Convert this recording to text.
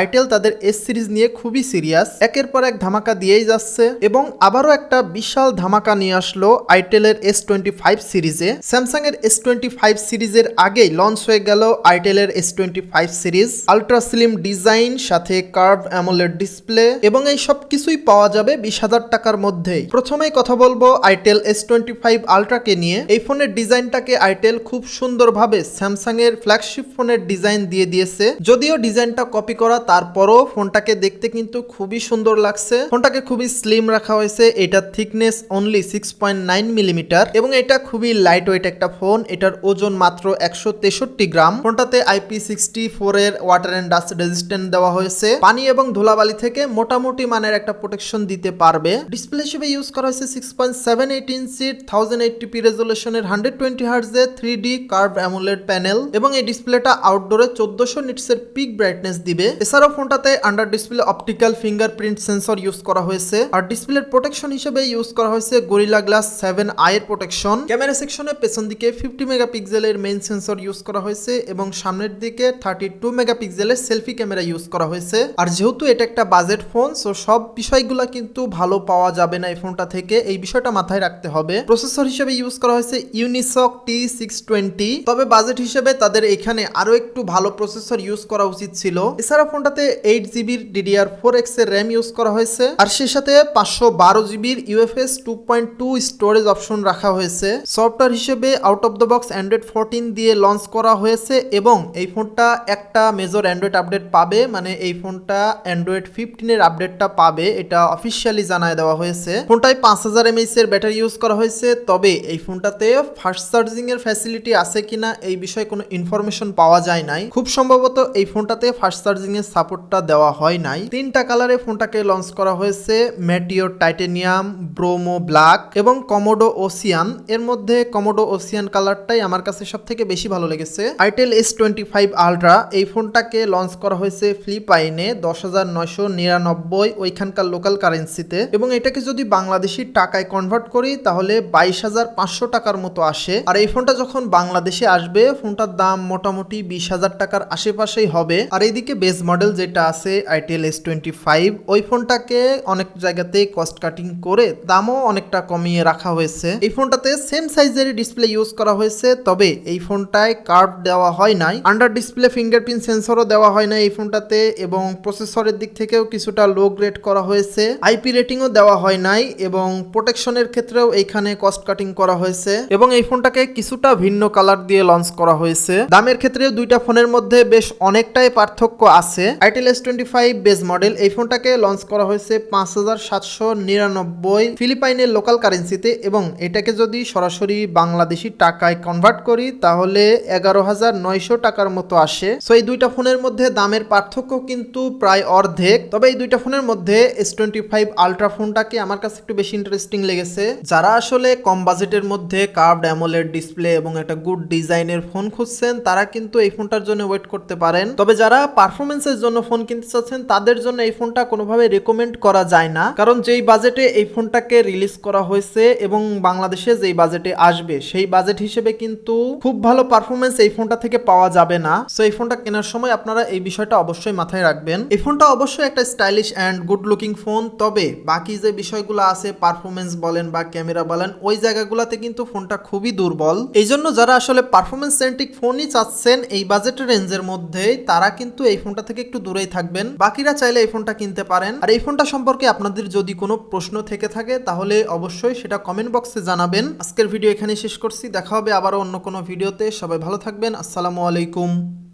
Itel তাদের S series নিয়ে খুবই সিরিয়াস, একের পর এক ধামাকা দিয়েই যাচ্ছে এবং আবারও একটা বিশাল ধামাকা নিয়ে আসলো আইটেলের S25 সিরিজে। স্যামসাং এর S25 সিরিজের আগেই লঞ্চ হয়ে গেল আইটেলের S25 series, ultra slim design সাথে কার্ভ অ্যামোলেড ডিসপ্লে এবং এই সব কিছুই পাওয়া যাবে 20,000 টাকার মধ্যেই। প্রথমেই কথা বলবো আইটেল S25 আলট্রাকে নিয়ে। এই ফোনের ডিজাইনটাকে আইটেল খুব সুন্দরভাবে স্যামসাং এর ফ্ল্যাগশিপ ফোনের ডিজাইন দিয়ে দিয়েছে। যদিও ডিজাইনটা কপি করা, তারপরও ফোনটাকে দেখতে কিন্তু খুবই সুন্দর লাগছে। ফোনটাকে খুবই স্লিম রাখা হয়েছে, এটার থিকনেস অনলি 6.9 মিলিমিটার এবং এটা খুবই লাইট ওয়েট একটা ফোন। এটার ওজন মাত্র 163 গ্রাম। ফোনটাতে IP64 এর ওয়াটার এন্ড ডাস্ট রেজিস্ট্যান্ট দেওয়া হয়েছে, পানি এবং ধুলাবালি থেকে মোটামুটি মানের একটা প্রোটেকশন দিতে পারবে। ডিসপ্লে হিসেবে ইউজ করা হয়েছে 6.78 ইঞ্চির 1080p রেজোলিউশনের 120 হার্টজের 3D curve AMOLED panel এবং এই ডিসপ্লেটা আউটডোরে 1400 নিটসের পিক ব্রাইটনেস দিবে। এছাড়াও ফোনটাতে under display optical fingerprint sensor use করা হয়েছে আর ডিসপ্লের প্রোটেকশন হিসেবে ইউজ করা হয়েছে গরিলা গ্লাস 7i এর প্রোটেকশন। ক্যামেরা সেকশনে পেছন দিকে 50 মেগাপিক্সেলের মেইন সেন্সর ইউজ করা হয়েছে এবং সামনের দিকে 32 মেগাপিক্সেলের সেলফি ক্যামেরা ইউজ করা হয়েছে। আর যেহেতু এটা একটা বাজেট ফোন, সো সব বিষয়গুলো কিন্তু ভালো পাওয়া যাবে না এই ফোনটা থেকে, এই বিষয়টা মাথায় রাখতে হবে। প্রসেসর হিসেবে ইউজ করা হয়েছে ইউনিসক T620, তবে বাজেট হিসেবে তাদের এখানে আরো একটু ভালো প্রসেসর ইউজ করা উচিত ছিল। এছাড়া ফোনটাতে 8GB DDR4X এর র্যাম ইউজ করা হয়েছে আর সেই সাথে 512GB UFS 2.2 স্টোরেজ অপশন রাখা হয়েছে। সফটওয়্যার হিসেবে out of the box Android 14 দিয়ে লঞ্চ করা হয়েছে এবং এই ফোনটা একটা মেজর অ্যান্ড্রয়েড আপডেট পাবে, মানে এই ফোনটা অ্যান্ড্রয়েড 15 এর আপডেটটা পাবে, এটা অফিসিয়ালি জানায় দেওয়া হয়েছে। ফোনটায় 5000 mAh এর ব্যাটারি ইউজ করা হয়েছে, তবে এই ফোনটাতে ফাস্ট চার্জিং এর ফ্যাসিলিটি আছে কিনা এই বিষয়ে কোনো ইনফরমেশন পাওয়া যায় নাই। খুব সম্ভবত এই ফোনটাতে ফাস্ট চার্জিং এর সাপোর্টটা দেওয়া হয় নাই। তিনটা কালারে ফোনটাকে লঞ্চ করা হয়েছে, ম্যাটিওর টাইটেনিয়াম, ব্রোমো ব্ল্যাক এবং কমোডো ওসিয়ান। এর মধ্যে কমোডো ওসিয়ান কালারটাই আমার কাছে সব থেকে বেশি ভালো লেগেছে। আইটেল S25 আলট্রা এই ফোনটাকে লঞ্চ করা হয়েছে ফিলিপাইনে 10,999 ওইখানকার লোকাল কারেন্সিতে এবং এটাকে যদি বাংলাদেশি টাকায় কনভার্ট করি তাহলে 22,500 টাকার মতো আসে। আর এই ফোনটা যখন বাংলাদেশে আসবে ফোনটার দাম মোটামুটি 20,000 টাকার আশেপাশেই হবে। আর এইদিকে বেস মডেল যেটা আছে আইটেল S25, ওই ফোনটাকে অনেক জায়গাতেই কস্ট কাটিং করে দামও অনেকটা কমিয়ে রাখা হয়েছে। এই ফোনটাতে সেম সাইজের ডিসপ্লে ইউজ করা হয়েছে, তবে এই ফোনটায় কার্ভ দেওয়া হয় নাই, আন্ডার ডিসপ্লে ফিঙ্গারপ্রিন্ট সেন্সরও দেওয়া হয় না এই ফোনটাতে এবং প্রসেসরের দিক থেকেও কিছুটা লো গ্রেড করা হয়েছে, IP রেটিংও দেওয়া হয় নাই এবং প্রোটেকশনের ক্ষেত্রেও এইখানে কস্ট কাটিং করা হয়েছে এবং এই ফোনটাকে কিছুটা ভিন্ন কালার দিয়ে লঞ্চ করা হয়েছে। দামের ক্ষেত্রে দুইটা ফোনের মধ্যে বেশ অনেকটাই পার্থক্য আছে। আইটেল S25 বেস মডেল এই ফোনটাকে লঞ্চ করা হয়েছে 5,799 ফিলিপাইনের লোকাল কারেন্সিতে এবং এটাকে যদি সরাসরি বাংলাদেশি টাকায় কনভার্ট করি তাহলে 11,900 টাকার মতো আসে। সো এই দুইটা ফোনের মধ্যে দামের পার্থক্য কিন্তু প্রায় অর্ধেক। তবে এই দুইটা ফোনের মধ্যে S25 আলট্রা ফোনটাকে আমার কাছে একটু বেশি ইন্টারেস্টিং লেগেছে। যারা আসলে কম বাজেটের মধ্যে কার্ভড অ্যামোলেড ডিসপ্লে এবং একটা গুড ডিজাইনের ফোন খুঁজছেন তারা কিন্তু এই ফোনটার জন্য ওয়েট করতে পারেন। তবে যারা পারফরমেন্সের জন্য ফোন কিনতে চাচ্ছেন তাদের জন্য এই ফোনটা কোনোভাবে রেকমেন্ড করা যায় না, কারণ যেই বাজেটে এই ফোনটাকে রিলিজ করা হয়েছে এবং বাংলাদেশে যেই বাজেটে আসবে সেই বাজেট হিসেবে কিন্তু খুব ভালো পারফরমেন্স এই ফোনটা থেকে পাওয়া যাবে না। সো এই ফোনটা কেনার সময় আপনারা এই বিষয়টা অবশ্যই মাথায় রাখবেন। এই ফোনটা অবশ্যই একটা stylish and good looking phone, তবে বাকি যে বিষয়গুলো আছে পারফরমেন্স বলেন বা ক্যামেরা বলেন ওই জায়গাগুলোতে কিন্তু ফোনটা খুবই দুর্বল। এই জন্য যারা আসলে পারফরমেন্স সেন্ট্রিক ফোনই চাচ্ছেন এই বাজেটের রেঞ্জের মধ্যে তারা কিন্তু এই ফোনটা থেকে একটু দূরেই থাকবেন। বাকিরা চাইলে এই ফোনটা কিনতে পারেন। আর এই ফোনটা সম্পর্কে আপনাদের যদি কোনো প্রশ্ন থেকে থাকে তাহলে অবশ্যই সেটা কমেন্ট বক্সে জানাবেন। আজকের ভিডিও এখানে শেষ করছি, দেখা হবে আবারও অন্য কোনো ভিডিওতে। সবাই ভালো থাকবেন। আসসালামু আলাইকুম।